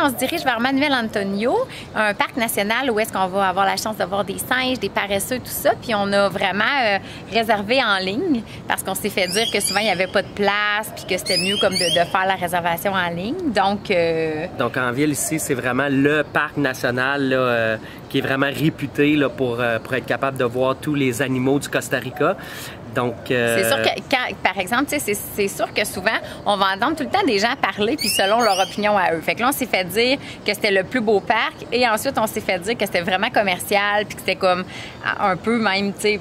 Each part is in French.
on se dirige vers Manuel Antonio, un parc national où est-ce qu'on va avoir la chance de voir des singes, des paresseux, tout ça. Puis on a vraiment réservé en ligne parce qu'on s'est fait dire que souvent il n'y avait pas de place puis que c'était mieux comme de faire la réservation en ligne. Donc en ville ici, c'est vraiment le parc national là, qui est vraiment réputé là, pour être capable de voir tous les animaux du Costa Rica. Donc, c'est sûr que, par exemple, c'est sûr que souvent, on va entendre tout le temps des gens parler, puis selon leur opinion à eux. Fait que là, on s'est fait dire que c'était le plus beau parc, et ensuite, on s'est fait dire que c'était vraiment commercial, puis que c'était comme un peu même, tu sais,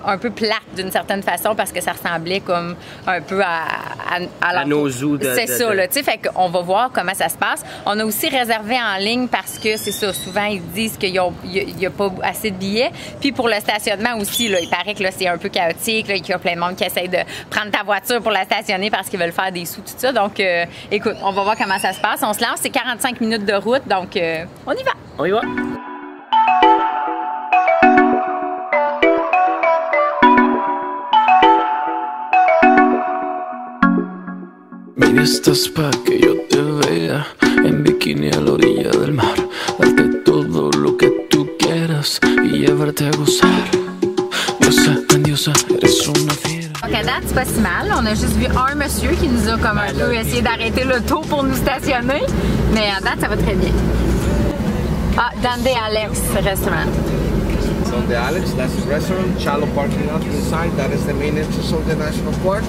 un peu plate d'une certaine façon parce que ça ressemblait comme un peu à nos zoos. C'est ça, là, tu sais, fait qu'on va voir comment ça se passe. On a aussi réservé en ligne parce que c'est ça, souvent ils disent qu'il n'y a pas assez de billets. Puis pour le stationnement aussi, là, il paraît que là c'est un peu chaotique, là, qu'il y a plein de monde qui essaie de prendre ta voiture pour la stationner parce qu'ils veulent faire des sous, tout ça. Donc, écoute, on va voir comment ça se passe. On se lance, c'est 45 minutes de route, donc on y va. On y va. Mira, estás pa' que yo te vea en bikini a la orilla del mar, darte todo lo que tú quieras y llevarte a gozar. Diosa, grandiosa, eres una fiera. Donc à date, c'est pas si mal. On a juste vu un monsieur qui nous a comme un peu essayé d'arrêter l'auto pour nous stationner. Mais à date, ça va très bien. Ah, Donde Alex restaurant. Donde Alex, that's the restaurant. Chalo parking lot inside. That is the main entrance of the national park.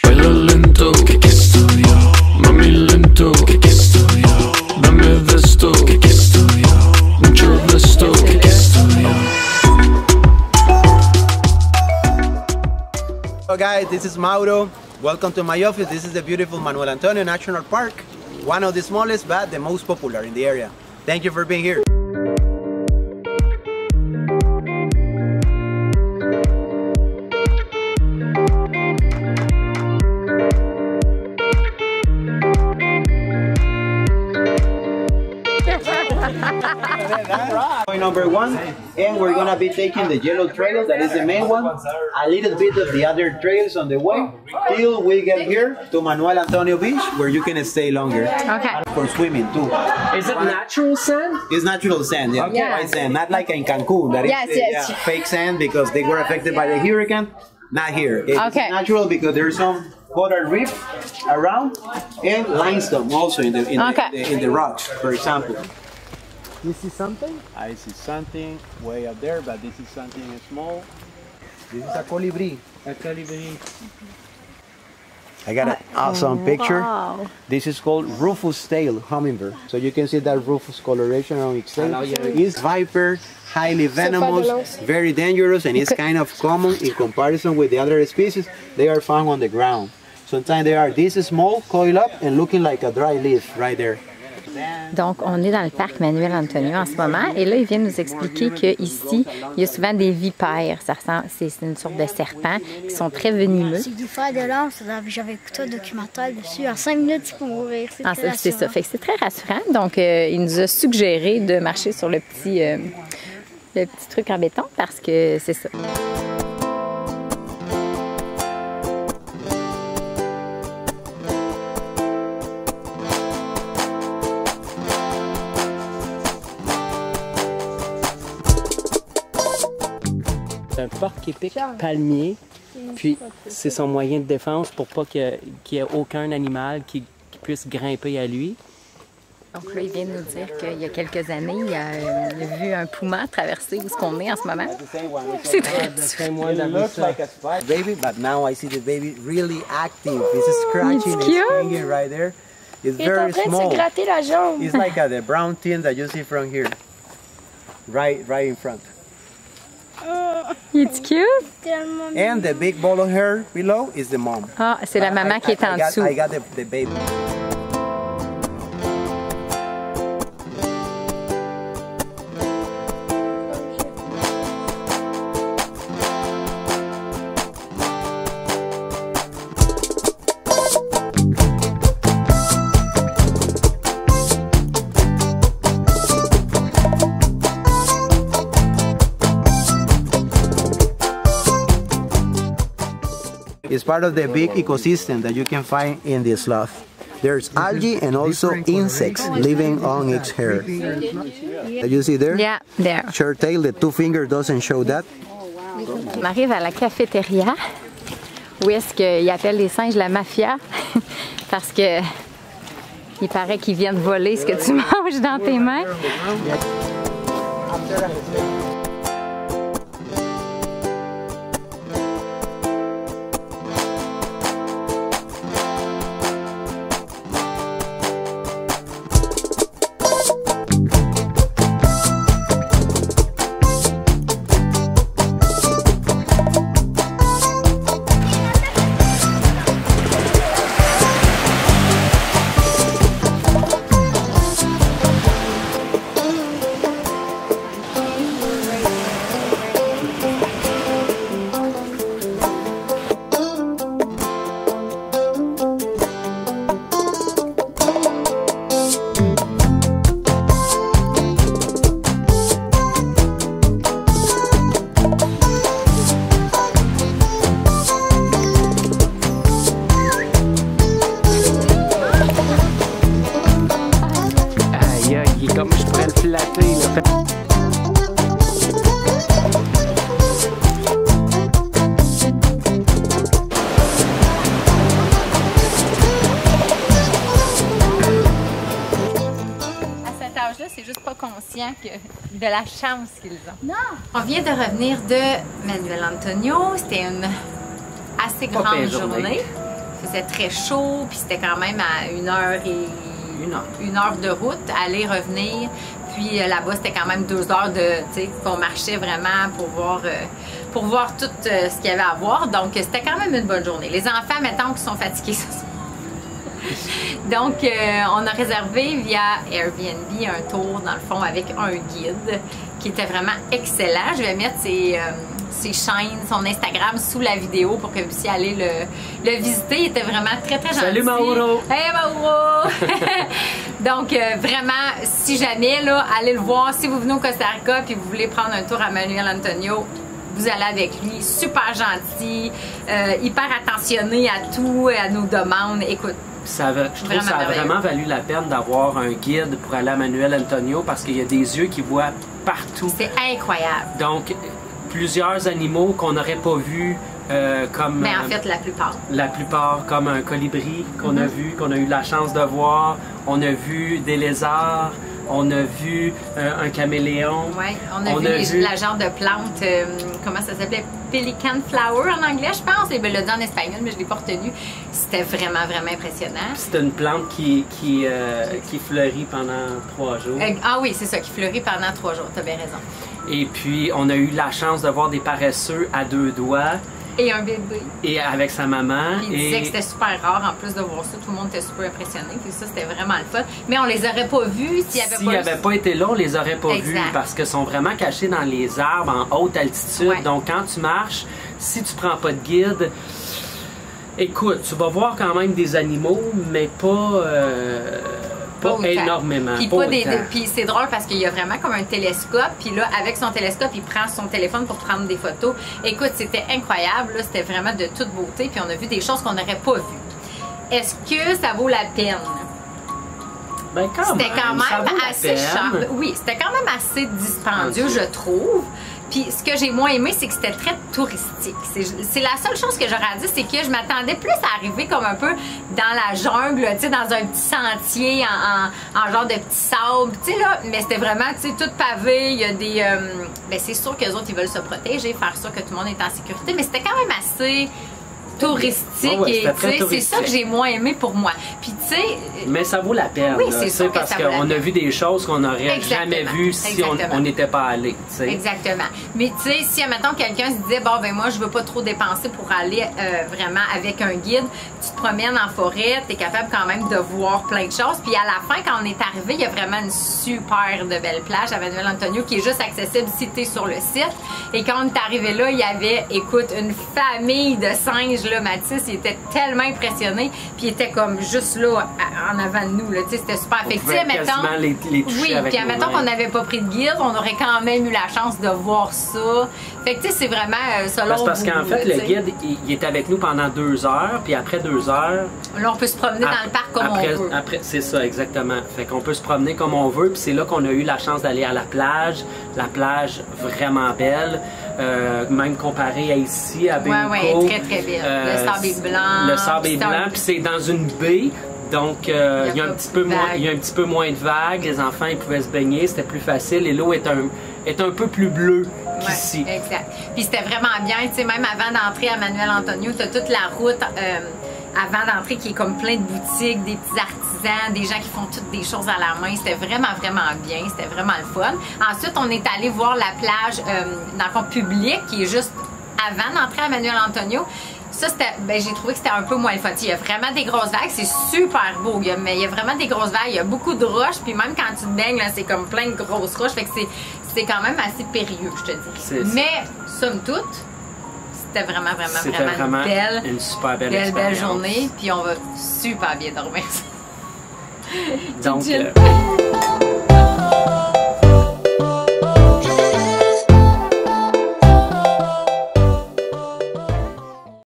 Baila lento, que estoy yo. Mami lento, que estoy yo. Dame de esto, que estoy yo. Mucho de esto, que estoy yo. Hello guys, this is Mauro. Welcome to my office. This is the beautiful Manuel Antonio National Park. One of the smallest but the most popular in the area. Thank you for being here. Point number 1, and we're gonna be taking the yellow trail, that is the main one, a little bit of the other trails on the way, till we get here to Manuel Antonio Beach, where you can stay longer. Okay. For swimming too. Is it natural sand? It's natural sand, yeah. Okay. White sand, not like in Cancun, that is fake sand because they were affected by the hurricane. Not here. It's natural because there's some coral reef around and limestone also in the rocks, for example. You see something? I see something way up there, but this is something small. This is a colibri. A colibri. I got an awesome picture. Wow. This is called Rufous tail hummingbird. So you can see that rufous coloration on its tail. It's viper, highly venomous, very dangerous, and it's kind of common in comparison with the other species. They are found on the ground. Sometimes they are this small, coiled up, and looking like a dry leaf right there. Donc, on est dans le parc Manuel Antonio en ce moment et là, il vient nous expliquer qu'ici, il y a souvent des vipères. C'est une sorte de serpent qui sont très venimeux. C'est du fer de lance, j'avais écouté un documentaire dessus. En 5 minutes, il faut mourir. C'est ça, fait que c'est très rassurant. Donc, il nous a suggéré de marcher sur le petit truc en béton parce que c'est ça. C'est un porc-épic palmier, puis c'est son moyen de défense pour pas qu'il y ait aucun animal qui puisse grimper à lui. Donc là, il vient de nous dire qu'il y a quelques années, il a vu un puma traverser où on est en ce moment. C'est très rassurant. It looks like a spider baby, but now I see the baby really active. It's scratching, it's hanging right there. It's very small. Il est en train de se gratter la jambe. It's like the brown tin that you see from here, right in front. Il est cute? And the big ball of hair below is the mom. Ah, c'est la maman qui est en dessous. I got the baby. It's part of the big ecosystem that you can find in the slough. There's algae and also insects living on its hair. You see there? Yeah, there. Short tail, the 2 finger doesn't show that. On arrive à la cafétéria, où est-ce qu'ils appellent les singes la mafia, parce que il paraît qu'ils viennent voler ce que tu manges dans tes mains. Comme je pourrais le flatter, là. À cet âge-là, c'est juste pas conscient de la chance qu'ils ont. Non! On vient de revenir de Manuel Antonio. C'était une assez grande journée. Il faisait très chaud, puis c'était quand même à 1 heure de route, aller, revenir. Puis là-bas, c'était quand même 2 heures qu'on marchait vraiment pour voir tout ce qu'il y avait à voir. Donc, c'était quand même une bonne journée. Les enfants, mettons, qui sont fatigués ce soir. Donc, on a réservé via Airbnb un tour, dans le fond, avec un guide qui était vraiment excellent. Je vais mettre ses chaînes, son Instagram sous la vidéo pour que vous puissiez aller le visiter. Il était vraiment très, très gentil. Salut Mauro! Hey Mauro! Donc, vraiment, si jamais, là, allez le voir. Si vous venez au Costa Rica et vous voulez prendre un tour à Manuel Antonio, vous allez avec lui. Super gentil, hyper attentionné à tout, à nos demandes. Écoute, je trouve que ça a vraiment valu la peine d'avoir un guide pour aller à Manuel Antonio parce qu'il y a des yeux qui voient partout. C'est incroyable. Donc, plusieurs animaux qu'on n'aurait pas vus comme... Mais en fait, la plupart. La plupart, comme un colibri qu'on a vu, qu'on a eu la chance de voir. On a vu des lézards. On a vu un caméléon. Oui, on a vu la genre de plante, comment ça s'appelait? Pelican flower en anglais, je pense. Il me l'a dit en espagnol, mais je ne l'ai pas retenu. C'était vraiment, vraiment impressionnant. C'est une plante qui fleurit pendant 3 jours. Ah oui, c'est ça, qui fleurit pendant 3 jours. Tu as bien raison. Et puis, on a eu la chance de voir des paresseux à 2 doigts. Et un bébé. Et avec sa maman. Puis il disait que c'était super rare, en plus de voir ça. Tout le monde était super impressionné. Puis ça, c'était vraiment le fun. Mais on les aurait pas vus s'ils n'avaient pas été là, on les aurait pas vus. Parce qu'ils sont vraiment cachés dans les arbres en haute altitude. Ouais. Donc, quand tu marches, si tu prends pas de guide, écoute, tu vas voir quand même des animaux, mais pas énormément. Puis c'est drôle parce qu'il y a vraiment comme un télescope. Puis là, avec son télescope, il prend son téléphone pour prendre des photos. Écoute, c'était incroyable. C'était vraiment de toute beauté. Puis on a vu des choses qu'on n'aurait pas vues. Est-ce que ça vaut la peine? Ben c'était quand même assez cher. Oui, c'était quand même assez dispendieux, je trouve. Puis ce que j'ai moins aimé, c'est que c'était très touristique. C'est la seule chose que j'aurais à dire, c'est que je m'attendais plus à arriver comme un peu dans la jungle, tu sais, dans un petit sentier en genre de petit sable, tu sais là. Mais c'était vraiment, tu sais, tout pavé. Il y a des, ben c'est sûr que les autres ils veulent se protéger, faire sûr que tout le monde est en sécurité. Mais c'était quand même assez touristique. Et c'est ça que j'ai moins aimé pour moi. Puis tu sais, mais ça vaut la peine. Oui, c'est sûr parce qu'on a vu des choses qu'on n'aurait jamais vues si on n'était pas allé. T'sais. Exactement. Mais tu sais, si admettons quelqu'un se disait bon ben moi je veux pas trop dépenser pour aller vraiment avec un guide, tu te promènes en forêt, tu es capable quand même de voir plein de choses. Puis à la fin quand on est arrivé, il y a vraiment une super de belle plage à Manuel Antonio qui est juste accessible si tu es sur le site. Et quand on est arrivé là, il y avait, écoute, une famille de singes là, Mathis, il était tellement impressionné, puis il était comme juste là en en avant de nous. C'était super affectif. Les toucher avec puis admettons qu'on n'avait pas pris de guide, on aurait quand même eu la chance de voir ça. Fait que tu sais, c'est vraiment selon parce qu'en fait, le guide, il est avec nous pendant 2 heures, puis après 2 heures... Là, on peut se promener dans le parc comme on veut. C'est ça, exactement. Fait qu'on peut se promener comme on veut, puis c'est là qu'on a eu la chance d'aller à la plage vraiment belle, même comparée à ici, à Bénico. Oui, très, très belle. Le sable est blanc. Le sable est blanc, puis c'est dans une baie. Donc, il y a un petit peu moins de vagues. Les enfants, ils pouvaient se baigner. C'était plus facile. Et l'eau est un peu plus bleue qu'ici. Ouais, exact. Puis c'était vraiment bien. Tu sais, même avant d'entrer à Manuel Antonio, tu as toute la route avant d'entrer qui est comme plein de boutiques, des petits artisans, des gens qui font toutes des choses à la main. C'était vraiment, vraiment bien. C'était vraiment le fun. Ensuite, on est allé voir la plage dans le fond public qui est juste avant d'entrer à Manuel Antonio. Ça, j'ai trouvé que c'était un peu moins le fun. Il y a vraiment des grosses vagues, c'est super beau, mais il y a vraiment des grosses vagues, il y a beaucoup de roches, puis même quand tu te baignes, c'est comme plein de grosses roches, fait que c'est quand même assez périlleux, je te dis. Mais, somme toute, c'était vraiment une super belle journée, puis on va super bien dormir. Donc,